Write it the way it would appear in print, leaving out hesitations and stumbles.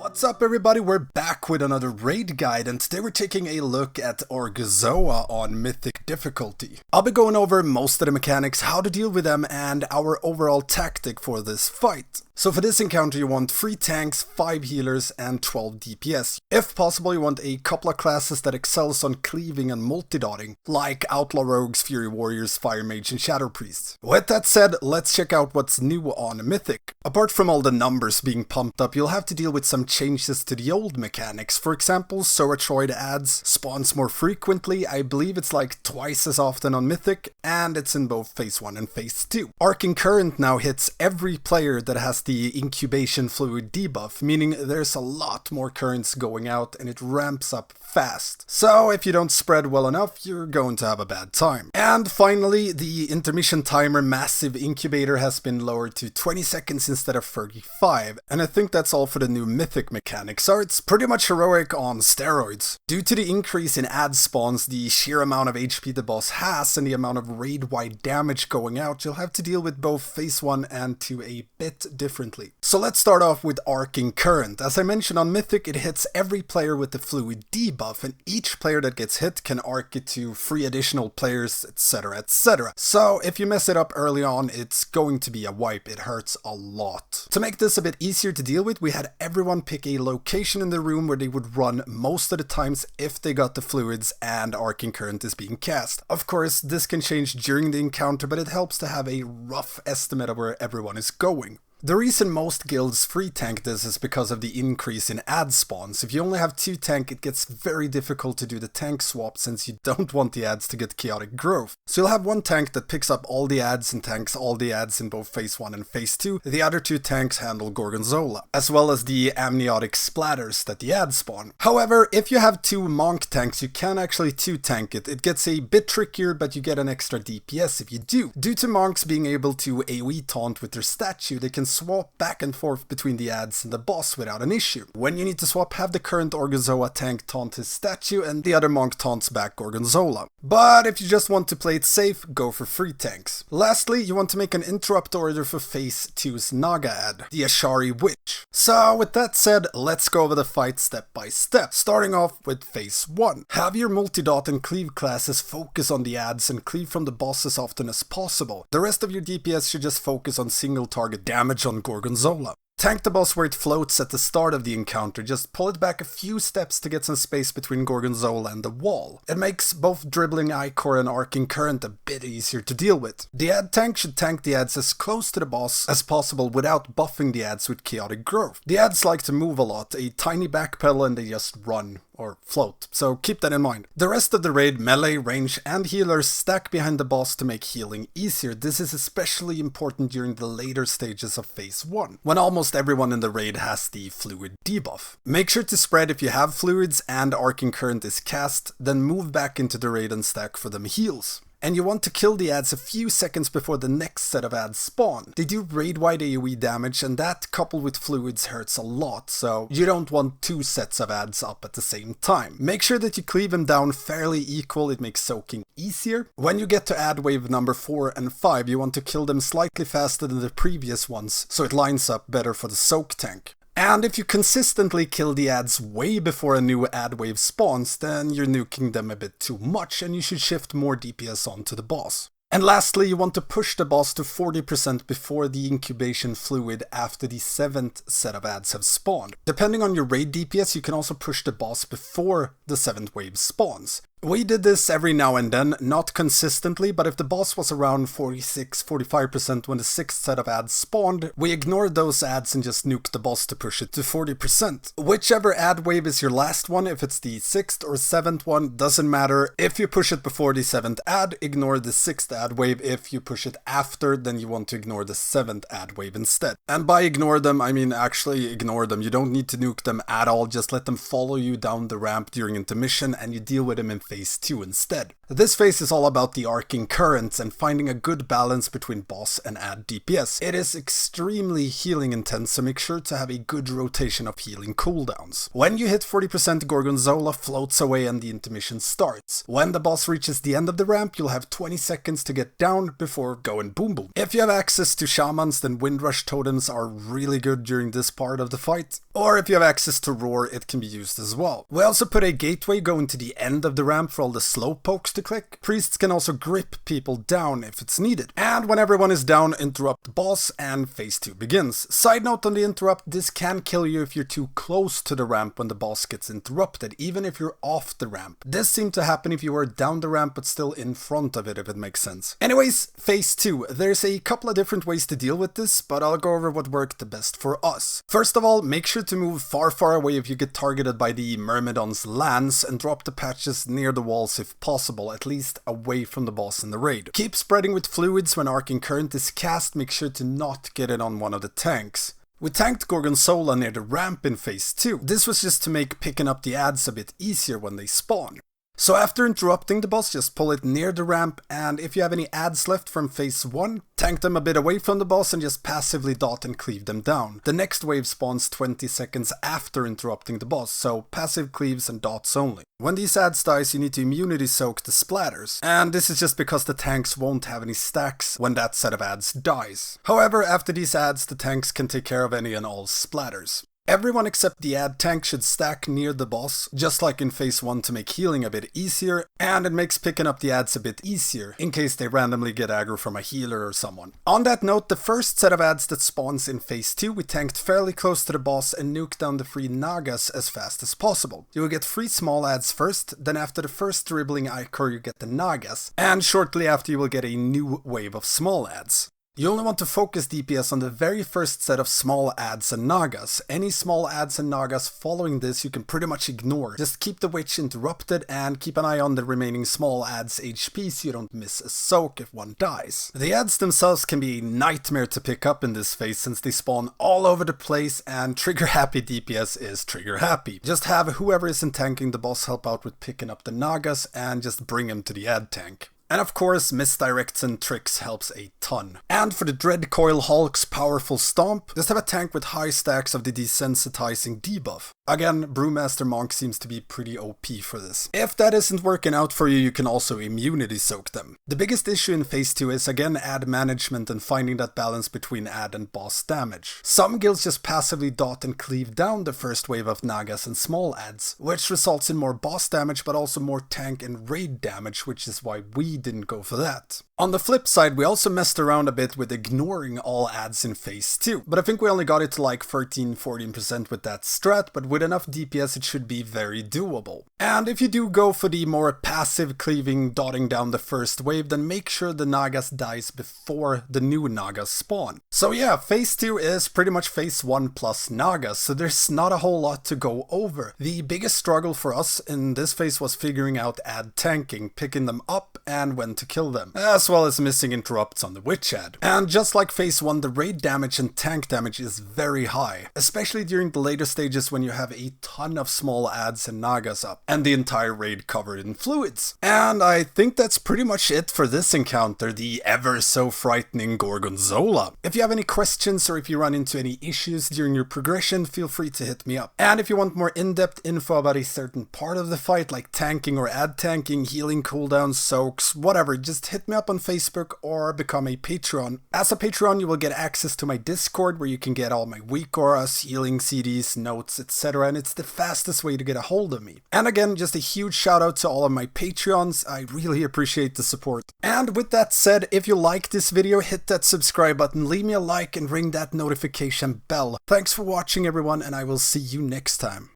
What's up everybody, we're back with another raid guide and today we're taking a look at Orgozoa on Mythic difficulty. I'll be going over most of the mechanics, how to deal with them and our overall tactic for this fight. So for this encounter you want 3 tanks, 5 healers and 12 DPS. If possible you want a couple of classes that excels on cleaving and multi-dotting, like Outlaw Rogues, Fury Warriors, Fire Mage and Shadow Priests. With that said, let's check out what's new on Mythic. Apart from all the numbers being pumped up, you'll have to deal with some changes to the old mechanics. For example, Zoroatroid adds spawns more frequently, I believe it's like twice as often on Mythic, and it's in both Phase 1 and Phase 2. Arcing Current now hits every player that has the incubation fluid debuff, meaning there's a lot more currents going out and it ramps up fast. So if you don't spread well enough, you're going to have a bad time. And finally, the intermission timer massive incubator has been lowered to 20 seconds instead of 35, and I think that's all for the new Mythic mechanics, so it's pretty much heroic on steroids. Due to the increase in ad spawns, the sheer amount of HP the boss has, and the amount of raid-wide damage going out, you'll have to deal with both Phase 1 and 2 a bit differently. So let's start off with Arcing Current. As I mentioned on Mythic, it hits every player with the fluid debuff, and each player that gets hit can arc it to 3 additional players, etc, etc. So if you mess it up early on, it's going to be a wipe, it hurts a lot. To make this a bit easier to deal with, we had everyone pick a location in the room where they would run most of the times if they got the fluids and Arcing Current is being cast. Of course, this can change during the encounter, but it helps to have a rough estimate of where everyone is going. The reason most guilds free tank this is because of the increase in ad spawns. If you only have 2 tank, it gets very difficult to do the tank swap since you don't want the ads to get chaotic growth. So you'll have one tank that picks up all the ads and tanks all the ads in both Phase 1 and Phase 2. The other 2 tanks handle Gorgonzola, as well as the amniotic splatters that the ads spawn. However, if you have 2 monk tanks, you can actually 2 tank it. It gets a bit trickier, but you get an extra DPS if you do. Due to monks being able to AoE taunt with their statue, they can swap back and forth between the ads and the boss without an issue. When you need to swap, have the current Orgozoa tank taunt his statue and the other monk taunts back Gorgonzola. But if you just want to play it safe, go for 3 tanks. Lastly, you want to make an interrupt order for Phase 2's Naga ad, the Ashari Witch. So with that said, let's go over the fight step by step, starting off with Phase 1. Have your multi-dot and cleave classes focus on the ads and cleave from the boss as often as possible. The rest of your DPS should just focus on single target damage on Gorgonzola. Tank the boss where it floats at the start of the encounter, just pull it back a few steps to get some space between Gorgonzola and the wall. It makes both dribbling Ichor and Arcing Current a bit easier to deal with. The ad tank should tank the ads as close to the boss as possible without buffing the ads with chaotic growth. The ads like to move a lot, a tiny backpedal and they just run or float, so keep that in mind. The rest of the raid, melee, range and healers stack behind the boss to make healing easier. This is especially important during the later stages of Phase 1, when almost everyone in the raid has the fluid debuff. Make sure to spread if you have fluids and Arcing Current is cast, then move back into the raid and stack for them heals. And you want to kill the ads a few seconds before the next set of ads spawn. They do raid-wide AoE damage and that coupled with fluids hurts a lot, so you don't want 2 sets of ads up at the same time. Make sure that you cleave them down fairly equal, it makes soaking easier. When you get to ad wave number 4 and 5, you want to kill them slightly faster than the previous ones, so it lines up better for the soak tank. And if you consistently kill the ads way before a new ad wave spawns, then you're nuking them a bit too much and you should shift more DPS onto the boss. And lastly, you want to push the boss to 40% before the incubation fluid after the 7th set of ads have spawned. Depending on your raid DPS, you can also push the boss before the 7th wave spawns. We did this every now and then, not consistently, but if the boss was around 46-45% when the 6th set of ads spawned, we ignored those ads and just nuked the boss to push it to 40%. Whichever ad wave is your last one, if it's the 6th or 7th one, doesn't matter. If you push it before the 7th ad, ignore the 6th ad wave. If you push it after, then you want to ignore the 7th ad wave instead. And by ignore them, I mean actually ignore them. You don't need to nuke them at all, just let them follow you down the ramp during intermission and you deal with them in Phase 2 instead. This phase is all about the arcing currents and finding a good balance between boss and add DPS. It is extremely healing intense, so make sure to have a good rotation of healing cooldowns. When you hit 40%, Gorgonzola floats away and the intermission starts. When the boss reaches the end of the ramp, you'll have 20 seconds to get down before going boom boom. If you have access to shamans, then Windrush totems are really good during this part of the fight. Or if you have access to Roar, it can be used as well. We also put a gateway going to the end of the ramp for all the slowpokes to click. Priests can also grip people down if it's needed. And when everyone is down, interrupt the boss and phase 2 begins. Side note on the interrupt, this can kill you if you're too close to the ramp when the boss gets interrupted, even if you're off the ramp. This seemed to happen if you were down the ramp but still in front of it, if it makes sense. Anyways, phase 2. There's a couple of different ways to deal with this, but I'll go over what worked the best for us. First of all, make sure to move far away if you get targeted by the Myrmidon's lance and drop the patches near the walls if possible, at least away from the boss in the raid. Keep spreading with fluids when arcing current is cast, make sure to not get it on one of the tanks. We tanked Gorgonzola near the ramp in phase 2. This was just to make picking up the adds a bit easier when they spawn. So after interrupting the boss, just pull it near the ramp, and if you have any adds left from phase 1, tank them a bit away from the boss and just passively dot and cleave them down. The next wave spawns 20 seconds after interrupting the boss, so passive cleaves and dots only. When these adds dies, you need to immunity soak the splatters, and this is just because the tanks won't have any stacks when that set of adds dies. However, after these adds, the tanks can take care of any and all splatters. Everyone except the ad tank should stack near the boss, just like in phase 1 to make healing a bit easier, and it makes picking up the ads a bit easier, in case they randomly get aggro from a healer or someone. On that note, the first set of ads that spawns in phase 2, we tanked fairly close to the boss and nuked down the free Nagas as fast as possible. You will get free small ads first, then after the first dribbling Ichor you get the Nagas, and shortly after you will get a new wave of small ads. You only want to focus DPS on the very first set of small ads and Nagas. Any small ads and Nagas following this you can pretty much ignore. Just keep the witch interrupted and keep an eye on the remaining small ads HP so you don't miss a soak if one dies. The ads themselves can be a nightmare to pick up in this phase since they spawn all over the place and trigger happy DPS is trigger happy. Just have whoever isn't tanking the boss help out with picking up the Nagas and just bring him to the ad tank. And of course, misdirects and tricks helps a ton. And for the Dreadcoil Hulk's powerful stomp, just have a tank with high stacks of the desensitizing debuff. Again, Brewmaster Monk seems to be pretty OP for this. If that isn't working out for you, you can also immunity soak them. The biggest issue in phase 2 is again ad management and finding that balance between ad and boss damage. Some guilds just passively dot and cleave down the first wave of Nagas and small ads, which results in more boss damage but also more tank and raid damage, which is why we didn't go for that. On the flip side, we also messed around a bit with ignoring all ads in phase 2, but I think we only got it to like 13-14% with that strat, but with enough DPS it should be very doable. And if you do go for the more passive cleaving dotting down the first wave, then make sure the Nagas dies before the new Nagas spawn. So yeah, phase 2 is pretty much phase 1 plus Nagas, so there's not a whole lot to go over. The biggest struggle for us in this phase was figuring out ad tanking, picking them up and when to kill them, as well as missing interrupts on the witch ad. And just like phase 1, the raid damage and tank damage is very high, especially during the later stages when you have a ton of small ads and Nagas up, and the entire raid covered in fluids. And I think that's pretty much it for this encounter, the ever so frightening Gorgonzola. If you have any questions or if you run into any issues during your progression, feel free to hit me up. And if you want more in-depth info about a certain part of the fight, like tanking or ad tanking, healing cooldowns, soaks, whatever, just hit me up on Facebook or become a Patreon. As a Patreon, you will get access to my Discord where you can get all my weak auras, healing CDs, notes, etc. And it's the fastest way to get a hold of me. And again, just a huge shout out to all of my Patreons. I really appreciate the support. And with that said, if you like this video, hit that subscribe button, leave me a like and ring that notification bell. Thanks for watching everyone, and I will see you next time.